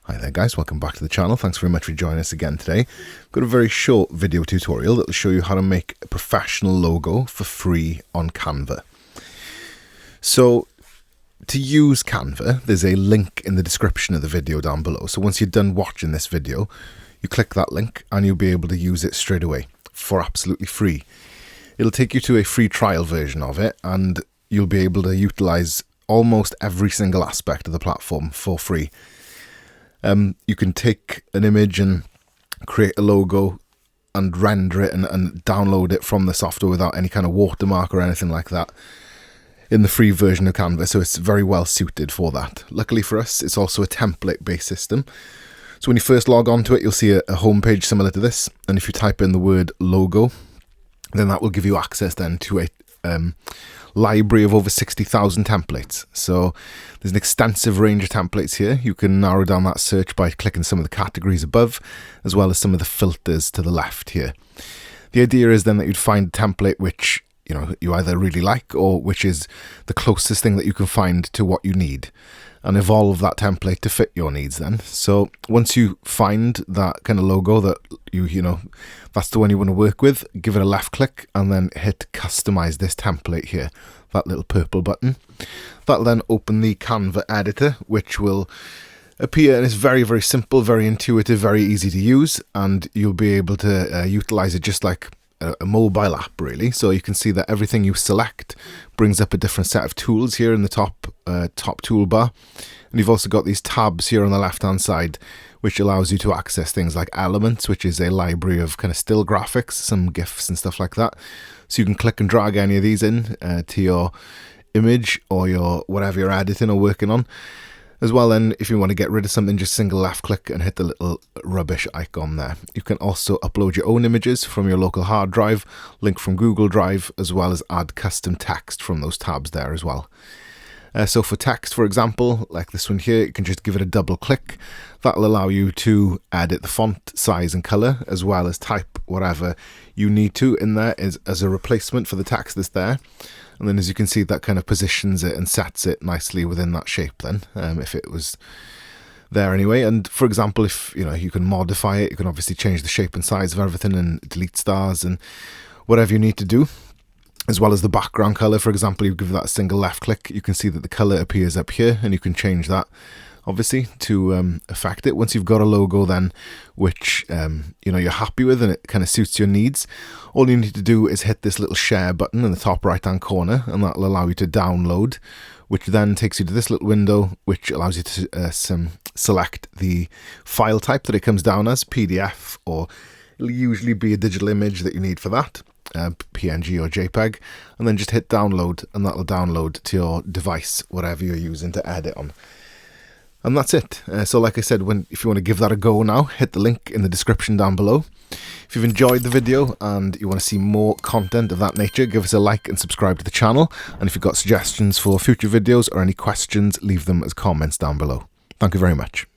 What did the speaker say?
Hi there guys, welcome back to the channel. Thanks very much for joining us again today. I've got a very short video tutorial that will show you how to make a professional logo for free on Canva. So to use Canva, there's a link in the description of the video down below. So once you're done watching this video, you click that link and you'll be able to use it straight away for absolutely free. It'll take you to a free trial version of it and you'll be able to utilize almost every single aspect of the platform for free. You can take an image and create a logo and render it and download it from the software without any kind of watermark or anything like that in the free version of Canva, so it's very well suited for that. Luckily for us, it's also a template-based system. So when you first log on to it, you'll see a homepage similar to this, and if you type in the word logo, then that will give you access then to a library of over 60,000 templates. So there's an extensive range of templates here. You can narrow down that search by clicking some of the categories above, as well as some of the filters to the left here. The idea is then that you'd find a template which you either really like or which is the closest thing that you can find to what you need, and evolve that template to fit your needs then. So once you find that kind of logo that that's the one you want to work with, give it a left click and then hit customize this template here, that little purple button. That'll then open the Canva editor, which will appear, and it's very, very simple, very intuitive, very easy to use, and you'll be able to utilize it just like a mobile app really. So you can see that everything you select brings up a different set of tools here in the top toolbar, and you've also got these tabs here on the left hand side which allows you to access things like Elements, which is a library of kind of still graphics, some GIFs and stuff like that. So you can click and drag any of these in to your image or your whatever you're editing or working on. As well, then, if you want to get rid of something, just single left click and hit the little rubbish icon there. You can also upload your own images from your local hard drive, link from Google Drive, as well as add custom text from those tabs there as well. So for text, for example, like this one here, you can just give it a double click. That'll allow you to edit the font size and color, as well as type whatever you need to in there as a replacement for the text that's there. And then as you can see, that kind of positions it and sets it nicely within that shape then, if it was there anyway. And for example, if you can modify it, you can obviously change the shape and size of everything and delete stars and whatever you need to do. As well as the background color, for example, you give that a single left click, you can see that the color appears up here, and you can change that obviously to affect it. Once you've got a logo then which you're happy with and it kind of suits your needs, all you need to do is hit this little share button in the top right hand corner, and that'll allow you to download, which then takes you to this little window which allows you to select the file type that it comes down as, PDF, or it'll usually be a digital image that you need for that, PNG or JPEG, and then just hit download and that'll download to your device, whatever you're using to edit on. And that's it. So like I said, if you want to give that a go now, hit the link in the description down below. If you've enjoyed the video and you want to see more content of that nature, give us a like and subscribe to the channel. And if you've got suggestions for future videos or any questions, leave them as comments down below. Thank you very much.